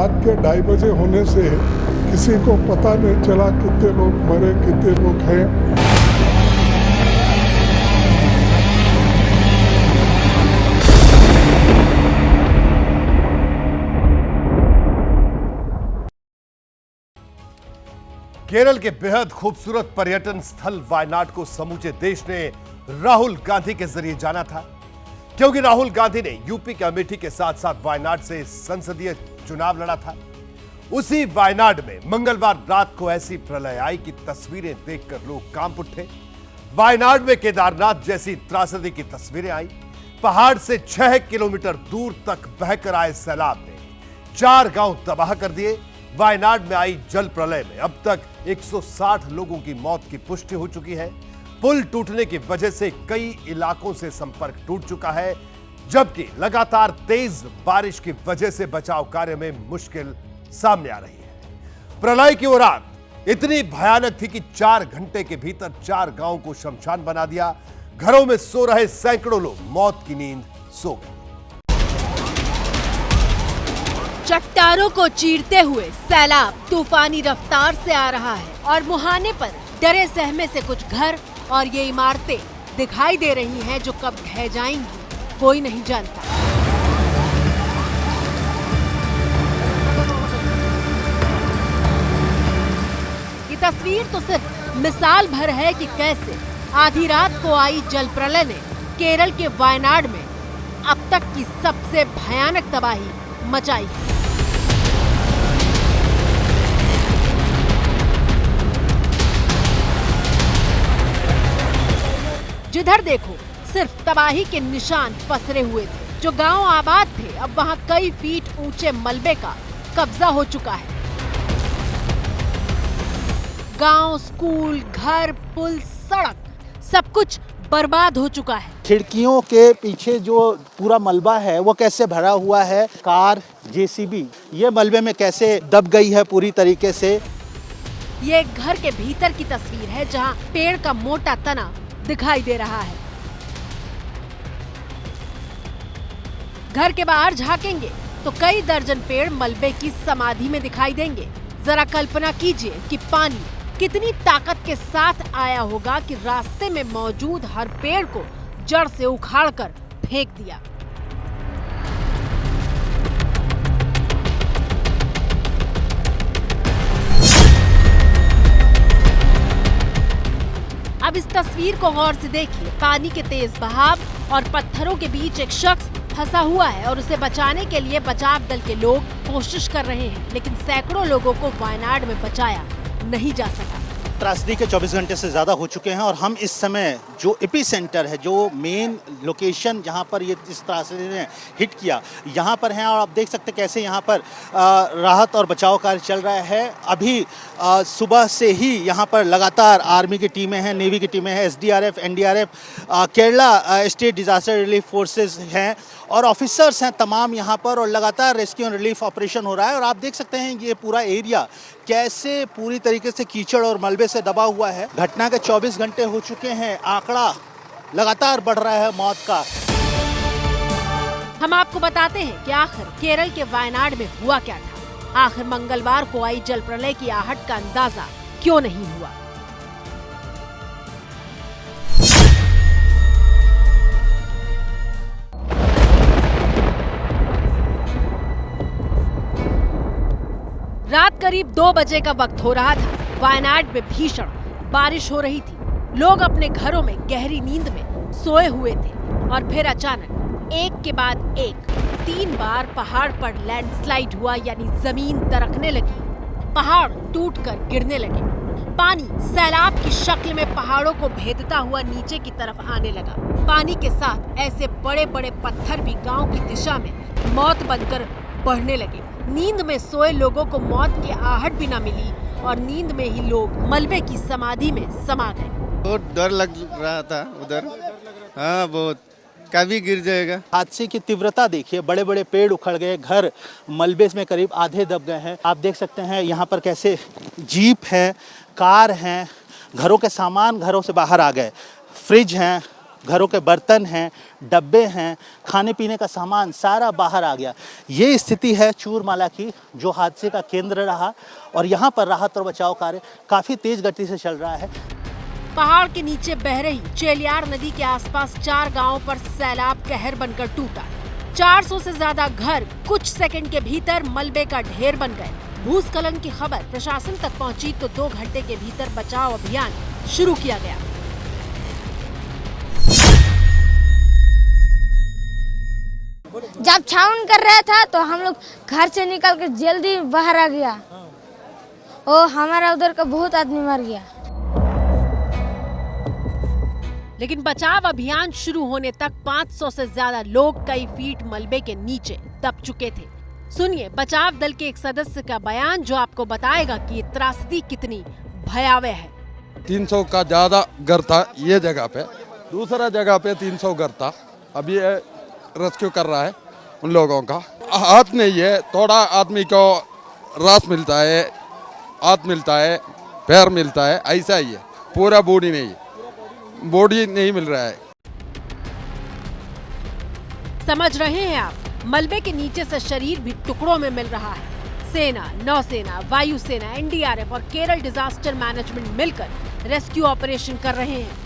रात के 2:30 बजे होने से किसी को पता नहीं चला कितने लोग मरे, कितने लोग हैं। केरल के बेहद खूबसूरत पर्यटन स्थल वायनाड को समूचे देश ने राहुल गांधी के जरिए जाना था, क्योंकि राहुल गांधी ने यूपी के अमेठी के साथ साथ वायनाड से संसदीय चुनाव लड़ा था। उसी वायनाड में मंगलवार रात को ऐसी प्रलय आई कि तस्वीरें देखकर लोग कांप उठे। वायनाड में केदारनाथ जैसी त्रासदी की तस्वीरें आई। पहाड़ से 6 किलोमीटर दूर तक बहकर आए सैलाब ने 4 गांव तबाह कर दिए। वायनाड में आई जल प्रलय में अब तक 160 लोगों की मौत की पुष्टि हो चुकी है। पुल टूटने की वजह से कई इलाकों से संपर्क टूट चुका है, जबकि लगातार तेज बारिश की वजह से बचाव कार्य में मुश्किल सामने आ रही है। प्रलय की वो रात इतनी भयानक थी कि 4 घंटे के भीतर 4 गांवों को शमशान बना दिया। घरों में सो रहे सैकड़ों लोग मौत की नींद सो गए। चट्टानों को चीरते हुए सैलाब तूफानी रफ्तार से आ रहा है और मुहाने पर डरे सहमे से कुछ घर और ये इमारतें दिखाई दे रही हैं जो कब ढह जाएंगी कोई नहीं जानता। ये तस्वीर तो सिर्फ मिसाल भर है कि कैसे आधी रात को आई जल प्रलय ने केरल के वायनाड में अब तक की सबसे भयानक तबाही मचाई। जिधर देखो सिर्फ तबाही के निशान पसरे हुए थे। जो गांव आबाद थे अब वहां कई फीट ऊंचे मलबे का कब्जा हो चुका है। गांव, स्कूल, घर, पुल, सड़क सब कुछ बर्बाद हो चुका है। खिड़कियों के पीछे जो पूरा मलबा है वो कैसे भरा हुआ है। कार, जेसीबी ये मलबे में कैसे दब गई है पूरी तरीके से। ये एक घर के भीतर की तस्वीर है जहां पेड़ का मोटा तना दिखाई दे रहा है। घर के बाहर झांकेंगे तो कई दर्जन पेड़ मलबे की समाधि में दिखाई देंगे। जरा कल्पना कीजिए कि पानी कितनी ताकत के साथ आया होगा कि रास्ते में मौजूद हर पेड़ को जड़ से उखाड़कर फेंक दिया। अब इस तस्वीर को गौर से देखिए। पानी के तेज बहाव और पत्थरों के बीच एक शख्स फंसा हुआ है और उसे बचाने के लिए बचाव दल के लोग कोशिश कर रहे हैं, लेकिन सैकड़ों लोगों को वायनाड में बचाया नहीं जा सका। त्रासदी के 24 घंटे से ज़्यादा हो चुके हैं और हम इस समय जो एपी सेंटर है, जो मेन लोकेशन जहां पर ये इस त्रासदी ने हिट किया, यहां पर हैं और आप देख सकते हैं कैसे यहां पर राहत और बचाव कार्य चल रहा है। अभी सुबह से ही यहां पर लगातार आर्मी की टीमें हैं, नेवी की टीमें हैं, SDRF, NDRF, Kerala state disaster relief forces हैं और ऑफिसर्स हैं तमाम यहाँ पर, और लगातार रेस्क्यू एंड रिलीफ ऑपरेशन हो रहा है। और आप देख सकते हैं ये पूरा एरिया कैसे पूरी तरीके से कीचड़ और मलबे से दबा हुआ है। घटना के 24 घंटे हो चुके हैं, आंकड़ा लगातार बढ़ रहा है मौत का। हम आपको बताते हैं कि आखिर केरल के वायनाड में हुआ क्या था। आखिर मंगलवार को आई जल प्रलय की आहट का अंदाजा क्यों नहीं हुआ। रात करीब 2 बजे का वक्त हो रहा था। वायनाड में भीषण बारिश हो रही थी। लोग अपने घरों में गहरी नींद में सोए हुए थे और फिर अचानक एक के बाद एक 3 बार पहाड़ पर लैंडस्लाइड हुआ, यानी जमीन दरकने लगी। पहाड़ टूटकर गिरने लगे। पानी सैलाब की शक्ल में पहाड़ों को भेदता हुआ नीचे की तरफ आने लगा। पानी के साथ ऐसे बड़े बड़े पत्थर भी गांव की दिशा में मौत बनकर बढ़ने लगे। नींद में सोए लोगों को मौत की आहट भी न मिली और नींद में ही लोग मलबे की समाधि में समा गए। बहुत डर लग रहा था उधर। हाँ, बहुत कभी गिर जाएगा। हादसे की तीव्रता देखिए, बड़े बड़े पेड़ उखड़ गए, घर मलबे में करीब आधे दब गए हैं। आप देख सकते हैं यहाँ पर कैसे जीप है, कार हैं, घरों के सामान घरों से बाहर आ गए, फ्रिज हैं, घरों के बर्तन हैं, डब्बे हैं, खाने पीने का सामान सारा बाहर आ गया। ये स्थिति है चूरमाला की, जो हादसे का केंद्र रहा, और यहाँ पर राहत और बचाव कार्य काफ़ी तेज़ गति से चल रहा है। पहाड़ के नीचे बह रही चेलियार नदी के आसपास 4 गांवों पर सैलाब कहर बनकर टूटा। 400 से ज्यादा घर कुछ सेकंड के भीतर मलबे का ढेर बन गए। भूस्खलन की खबर प्रशासन तक पहुंची तो 2 घंटे के भीतर बचाव अभियान शुरू किया गया। जब छावन कर रहा था तो हम लोग घर से निकल के जल्दी बाहर आ गया। ओ हमारा उधर का बहुत आदमी मर गया। लेकिन बचाव अभियान शुरू होने तक 500 से ज्यादा लोग कई फीट मलबे के नीचे दब चुके थे। सुनिए बचाव दल के एक सदस्य का बयान, जो आपको बताएगा कि ये त्रासदी कितनी भयावह है। 300 का ज्यादा घर था ये जगह पे, दूसरा जगह पे 300 घर था। अभी रेस्क्यू कर रहा है उन लोगों का। हाथ नहीं है, थोड़ा आदमी को रास मिलता है, हाथ मिलता है, पैर मिलता है, ऐसा ही है। पूरा बॉडी नहीं मिल रहा है। समझ रहे हैं आप, मलबे के नीचे से शरीर भी टुकड़ों में मिल रहा है। सेना, नौसेना, वायुसेना, एनडीआरएफ और केरल डिजास्टर मैनेजमेंट मिलकर रेस्क्यू ऑपरेशन कर रहे हैं।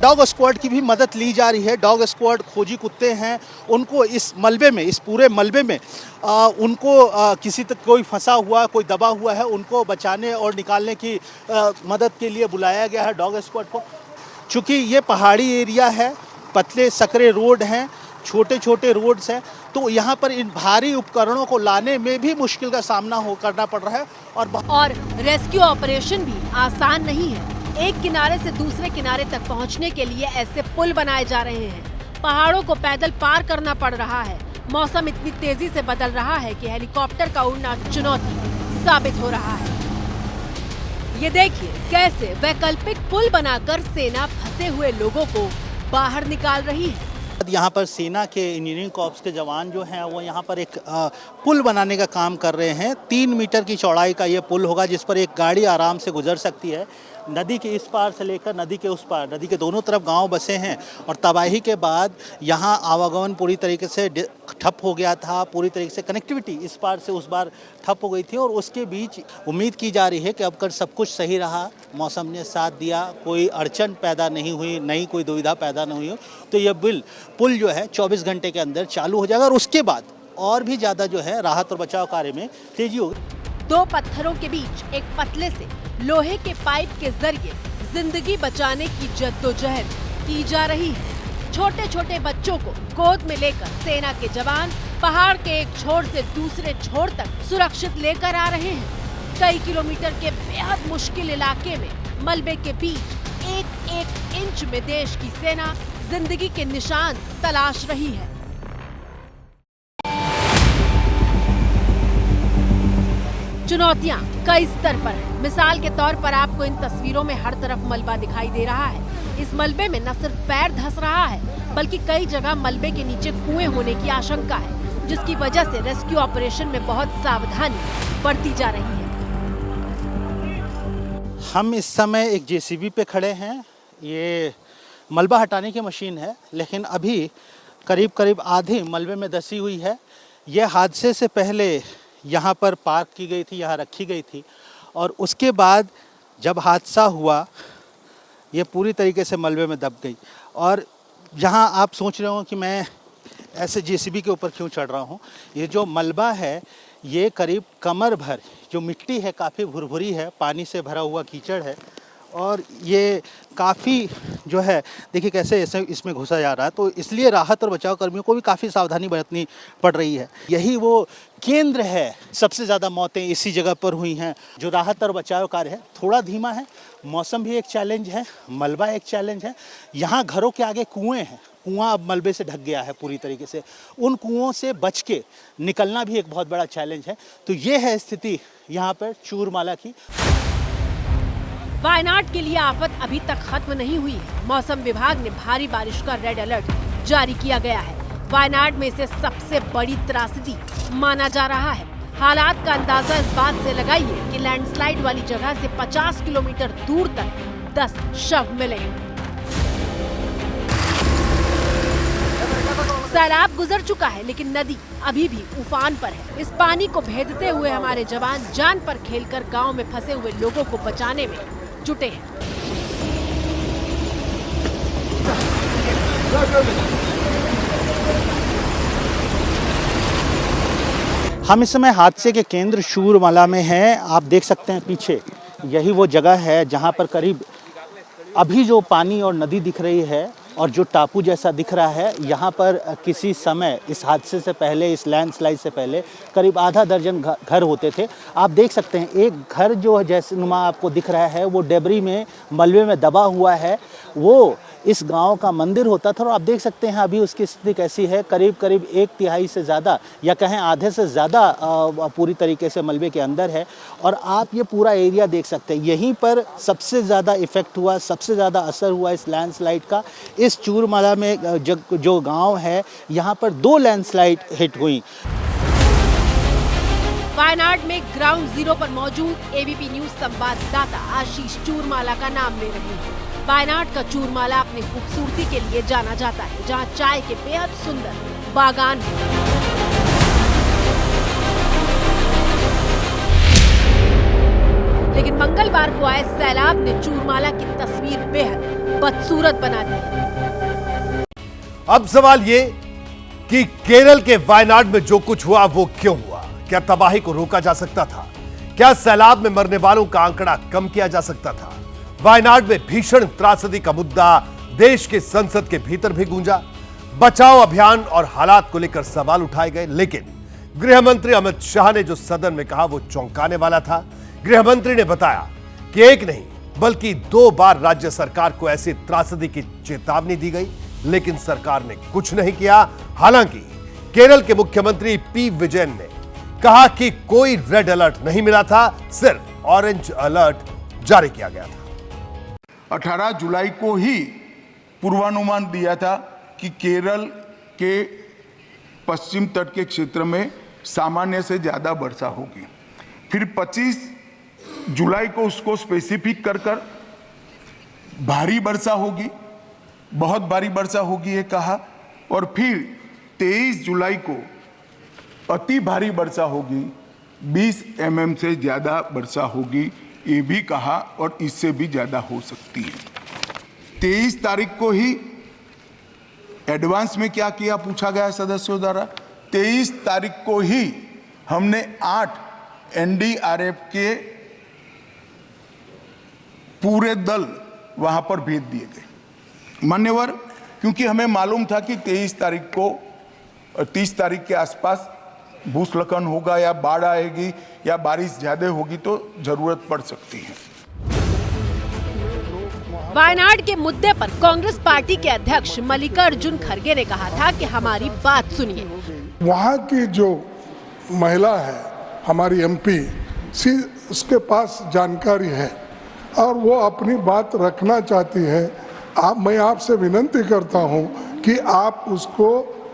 डॉग स्क्वाड की भी मदद ली जा रही है। डॉग स्क्वाड खोजी कुत्ते हैं, उनको इस मलबे में, इस पूरे मलबे में उनको किसी तक कोई फंसा हुआ, कोई दबा हुआ है, उनको बचाने और निकालने की मदद के लिए बुलाया गया है डॉग स्क्वाड को। चूँकि ये पहाड़ी एरिया है, पतले सकरे रोड हैं, छोटे छोटे रोड्स हैं, तो यहाँ पर इन भारी उपकरणों को लाने में भी मुश्किल का सामना करना पड़ रहा है। और रेस्क्यू ऑपरेशन भी आसान नहीं है। एक किनारे से दूसरे किनारे तक पहुंचने के लिए ऐसे पुल बनाए जा रहे हैं। पहाड़ों को पैदल पार करना पड़ रहा है। मौसम इतनी तेजी से बदल रहा है कि हेलीकॉप्टर का उड़ना चुनौती साबित हो रहा है। ये देखिए कैसे वैकल्पिक पुल बनाकर सेना फंसे हुए लोगों को बाहर निकाल रही है। यहाँ पर सेना के इंजीनियरिंग कॉर्प्स के जवान जो हैं वो यहाँ पर एक पुल बनाने का काम कर रहे हैं। 3 मीटर की चौड़ाई का ये पुल होगा, जिस पर एक गाड़ी आराम से गुजर सकती है। नदी के इस पार से लेकर नदी के उस पार, नदी के दोनों तरफ गांव बसे हैं। और तबाही के बाद यहाँ आवागमन पूरी तरीके से ठप हो गया था। पूरी तरीके से कनेक्टिविटी इस पार से उस पार ठप हो गई थी। और उसके बीच उम्मीद की जा रही है कि अब कर सब कुछ सही रहा, मौसम ने साथ दिया, कोई अड़चन पैदा नहीं हुई, नई कोई दुविधा पैदा नहीं हुई, तो यह पुल जो है 24 घंटे के अंदर चालू हो जाएगा। और उसके बाद और भी ज़्यादा जो है राहत और बचाव कार्य में तेजी होगी। 2 पत्थरों के बीच एक पतले से लोहे के पाइप के जरिए जिंदगी बचाने की जद्दोजहद की जा रही है। छोटे छोटे बच्चों को गोद में लेकर सेना के जवान पहाड़ के एक छोर से दूसरे छोर तक सुरक्षित लेकर आ रहे हैं। कई किलोमीटर के बेहद मुश्किल इलाके में मलबे के बीच एक इंच में देश की सेना जिंदगी के निशान तलाश रही है। चुनौतियां कई स्तर पर हैं। मिसाल के तौर पर आपको इन तस्वीरों में हर तरफ मलबा दिखाई दे रहा है। इस मलबे में न सिर्फ पैर धंस रहा है, बल्कि कई जगह मलबे के नीचे कुएं होने की आशंका है, जिसकी वजह से रेस्क्यू ऑपरेशन में बहुत सावधानी बरती जा रही है। हम इस समय एक जेसीबी पे खड़े हैं। ये मलबा हटाने की मशीन है, लेकिन अभी करीब आधी मलबे में धंसी हुई है। ये हादसे से पहले यहाँ पर पार्क की गई थी, यहाँ रखी गई थी, और उसके बाद जब हादसा हुआ ये पूरी तरीके से मलबे में दब गई। और यहाँ आप सोच रहे हो कि मैं ऐसे जेसीबी के ऊपर क्यों चढ़ रहा हूँ। ये जो मलबा है ये करीब कमर भर जो मिट्टी है, काफ़ी भुरभुरी है, पानी से भरा हुआ कीचड़ है, और ये काफ़ी जो है देखिए कैसे ऐसे इसमें घुसा जा रहा है। तो इसलिए राहत और बचाव कर्मियों को भी काफ़ी सावधानी बरतनी पड़ रही है। यही वो केंद्र है, सबसे ज़्यादा मौतें इसी जगह पर हुई हैं। जो राहत और बचाव कार्य है थोड़ा धीमा है, मौसम भी एक चैलेंज है, मलबा एक चैलेंज है। यहाँ घरों के आगे कुएँ हैं, कुआं अब मलबे से ढक गया है पूरी तरीके से। उन कुओं से बच के निकलना भी एक बहुत बड़ा चैलेंज है। तो ये है स्थिति यहाँ पर चूरमाला की। वायनाड के लिए आफत अभी तक खत्म नहीं हुई है। मौसम विभाग ने भारी बारिश का रेड अलर्ट जारी किया गया है। वायनाड में इसे सबसे बड़ी त्रासदी माना जा रहा है। हालात का अंदाजा इस बात से लगाइए कि लैंडस्लाइड वाली जगह से 50 किलोमीटर दूर तक 10 शव मिले हैं। सैलाब गुजर चुका है, लेकिन नदी अभी भी उफान पर है। इस पानी को भेदते हुए हमारे जवान जान पर खेलकर गांव में फंसे हुए लोगों को बचाने में जुटे हैं। हम इस समय हादसे के केंद्र शूरमाला में हैं। आप देख सकते हैं पीछे, यही वो जगह है जहां पर करीब अभी जो पानी और नदी दिख रही है और जो टापू जैसा दिख रहा है, यहाँ पर किसी समय इस हादसे से पहले, इस लैंडस्लाइड से पहले करीब आधा दर्जन घर होते थे। आप देख सकते हैं एक घर जो जैसे नुमा आपको दिख रहा है वो डेबरी में, मलबे में दबा हुआ है। वो इस गांव का मंदिर होता था और आप देख सकते हैं अभी उसकी स्थिति कैसी है। करीब करीब 1/3 से ज़्यादा या कहें आधे से ज़्यादा पूरी तरीके से मलबे के अंदर है। और आप ये पूरा एरिया देख सकते हैं, यहीं पर सबसे ज़्यादा इफ़ेक्ट हुआ, सबसे ज़्यादा असर हुआ इस लैंडस्लाइड का। इस चूरमाला में जो गांव है, यहाँ पर 2 लैंडस्लाइड हिट हुई। वायनाड में ग्राउंड जीरो पर मौजूद एबीपी न्यूज संवाददाता आशीष चूरमाला का नाम ले रहे हैं। वायनाड का चूरमाला अपनी खूबसूरती के लिए जाना जाता है, जहां चाय के बेहद सुंदर बागान हैं। लेकिन मंगलवार को आए सैलाब ने चूरमाला की तस्वीर बेहद बदसूरत बना दी। अब सवाल ये कि केरल के वायनाड में जो कुछ हुआ वो क्यों हुआ? क्या तबाही को रोका जा सकता था? क्या सैलाब में मरने वालों का आंकड़ा कम किया जा सकता था? वायनाड में भीषण त्रासदी का मुद्दा देश के संसद के भीतर भी गूंजा। बचाव अभियान और हालात को लेकर सवाल उठाए गए, लेकिन गृह मंत्री अमित शाह ने जो सदन में कहा वो चौंकाने वाला था। गृह मंत्री ने बताया कि एक नहीं बल्कि 2 बार राज्य सरकार को ऐसी त्रासदी की चेतावनी दी गई, लेकिन सरकार ने कुछ नहीं किया। हालांकि केरल के मुख्यमंत्री पी विजयन ने कहा कि कोई रेड अलर्ट नहीं मिला था, सिर्फ ऑरेंज अलर्ट जारी किया गया था। 18 जुलाई को ही पूर्वानुमान दिया था कि केरल के पश्चिम तट के क्षेत्र में सामान्य से ज़्यादा वर्षा होगी। फिर 25 जुलाई को उसको स्पेसिफिक कर भारी वर्षा होगी, बहुत भारी वर्षा होगी ये कहा। और फिर 23 जुलाई को अति भारी वर्षा होगी, 20 mm से ज़्यादा वर्षा होगी ये भी कहा, और इससे भी ज़्यादा हो सकती है। 23 तारीख को ही एडवांस में क्या किया पूछा गया सदस्यों द्वारा। 23 तारीख को ही हमने 8 NDRF के पूरे दल वहां पर भेज दिए गए। मान्यवर, क्योंकि हमें मालूम था कि 23 तारीख को 30 तारीख के आसपास भूस्खलन होगा या बाढ़ आएगी या बारिश ज्यादा होगी तो जरूरत पड़ सकती है। वायनाड के मुद्दे पर कांग्रेस पार्टी के अध्यक्ष मल्लिकार्जुन खड़गे ने कहा था कि हमारी बात सुनिए। वहाँ की जो महिला है हमारी MP, उसके पास जानकारी है और वो अपनी बात रखना चाहती है। मैं आपसे विनती करता हूँ कि आप उसको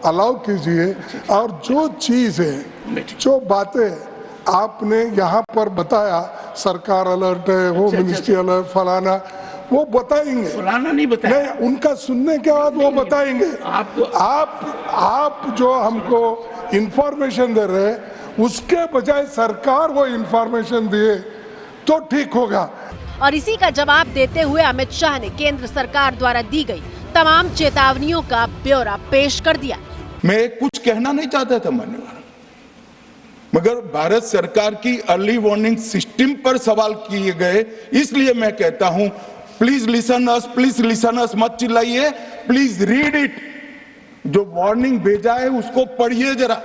अलाउ कीजिए, और जो चीज़ है, जो बातें आपने यहाँ पर बताया, सरकार अलर्ट है, वो मिनिस्ट्री अलर्ट, फलाना, वो बताएंगे। फलाना नहीं बताया, नहीं, उनका सुनने के बाद वो बताएंगे। आप जो हमको इंफॉर्मेशन दे रहे हैं उसके बजाय सरकार वो इंफॉर्मेशन दिए तो ठीक होगा। और इसी का जवाब देते हुए अमित शाह ने केंद्र सरकार द्वारा दी गई तमाम चेतावनियों का ब्यौरा पेश कर दिया। मैं कुछ कहना नहीं चाहता था मान्यवर, मगर भारत सरकार की अर्ली वार्निंग सिस्टम पर सवाल किए गए, इसलिए मैं कहता हूं प्लीज लिसन अस, मत चिल्लाइए, प्लीज रीड इट। जो वार्निंग भेजा है उसको पढ़िए जरा।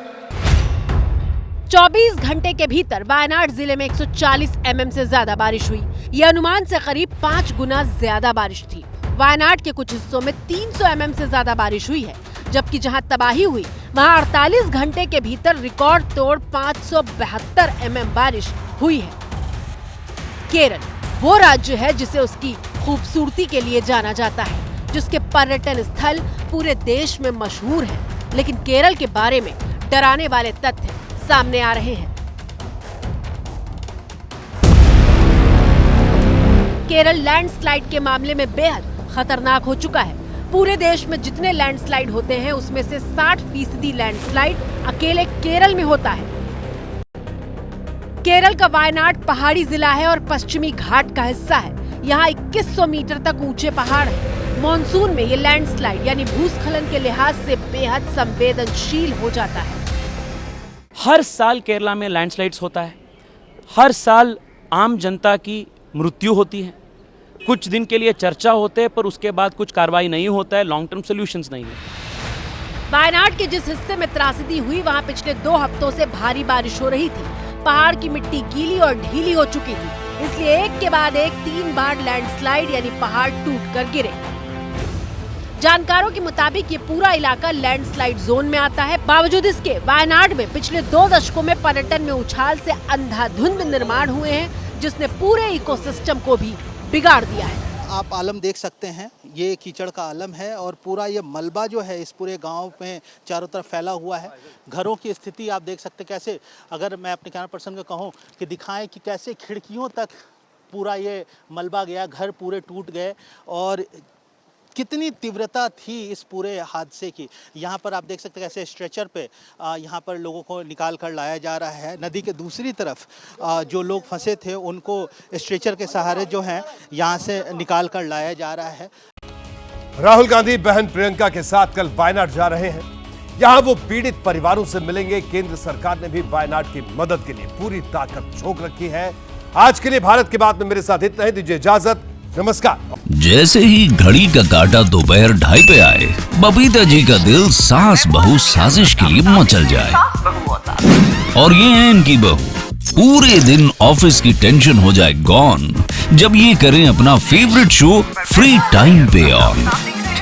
24 घंटे के भीतर वायनाड जिले में 140 mm से ज्यादा बारिश हुई। ये अनुमान से करीब 5 गुना ज्यादा बारिश थी। वायनाड के कुछ हिस्सों में 300 mm से ज्यादा बारिश हुई है, जबकि जहां तबाही हुई वहां 48 घंटे के भीतर रिकॉर्ड तोड़ 572 mm बारिश हुई है। केरल वो राज्य है जिसे उसकी खूबसूरती के लिए जाना जाता है, जिसके पर्यटन स्थल पूरे देश में मशहूर है। लेकिन केरल के बारे में डराने वाले तथ्य सामने आ रहे हैं। केरल लैंडस्लाइड के मामले में बेहद खतरनाक हो चुका है। पूरे देश में जितने लैंडस्लाइड होते हैं उसमें से 60% लैंडस्लाइड अकेले केरल में होता है। केरल का वायनाड पहाड़ी जिला है और पश्चिमी घाट का हिस्सा है। यहाँ 2100 मीटर तक ऊंचे पहाड़ हैं। मॉनसून में ये लैंडस्लाइड यानी भूस्खलन के लिहाज से बेहद संवेदनशील हो जाता है। हर साल केरला में लैंडस्लाइड्स होता है। हर साल आम जनता की मृत्यु होती है। कुछ दिन के लिए चर्चा होते हैं पर उसके बाद कुछ कार्रवाई नहीं होता है, लॉन्ग टर्म सॉल्यूशंस नहीं है। वायनाड के जिस हिस्से में त्रासदी हुई वहाँ पिछले 2 हफ्तों से भारी बारिश हो रही थी। पहाड़ की मिट्टी गीली और ढीली हो चुकी थी, इसलिए एक के बाद एक 3 बार लैंडस्लाइड यानी पहाड़ टूट कर गिरे। जानकारों के मुताबिक ये पूरा इलाका लैंडस्लाइड जोन में आता है। बावजूद इसके वायनाड में पिछले 2 दशकों में पर्यटन में उछाल से अंधाधुंध निर्माण हुए हैं, जिसने पूरे इकोसिस्टम को भी बिगाड़ दिया है। आप आलम देख सकते हैं, ये कीचड़ का आलम है और पूरा ये मलबा जो है इस पूरे गांव में चारों तरफ फैला हुआ है। घरों की स्थिति आप देख सकते हैं कैसे, अगर मैं अपने कैमरा पर्सन को कहूँ कि दिखाएं कि कैसे खिड़कियों तक पूरा ये मलबा गया, घर पूरे टूट गए और कितनी तीव्रता थी इस पूरे हादसे की। यहाँ पर आप देख सकते हैं कैसे स्ट्रेचर पे यहाँ पर लोगों को निकाल कर लाया जा रहा है। नदी के दूसरी तरफ जो लोग फंसे थे उनको स्ट्रेचर के सहारे जो है यहाँ से निकाल कर लाया जा रहा है। राहुल गांधी बहन प्रियंका के साथ कल वायनाड जा रहे हैं। यहाँ वो पीड़ित परिवारों से मिलेंगे। केंद्र सरकार ने भी वायनाड की मदद के लिए पूरी ताकत झोंक रखी है। आज के लिए भारत की बात में मेरे साथ इतना ही। दीजिए इजाजत, नमस्कार। जैसे ही घड़ी का काटा दोपहर 2:30 पे आए, बबीता जी का दिल सास बहू साजिश के लिए मचल जाए। और ये है इनकी बहू, पूरे दिन ऑफिस की टेंशन हो जाए गॉन जब ये करें अपना फेवरेट शो फ्री टाइम पे ऑन।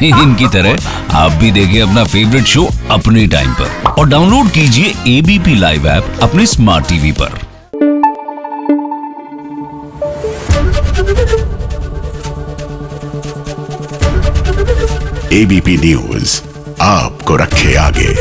इनकी तरह आप भी देखें अपना फेवरेट शो अपने टाइम पर और डाउनलोड कीजिए ABP लाइव ऐप अपने स्मार्ट टीवी पर। ABP न्यूज आपको रखे आगे।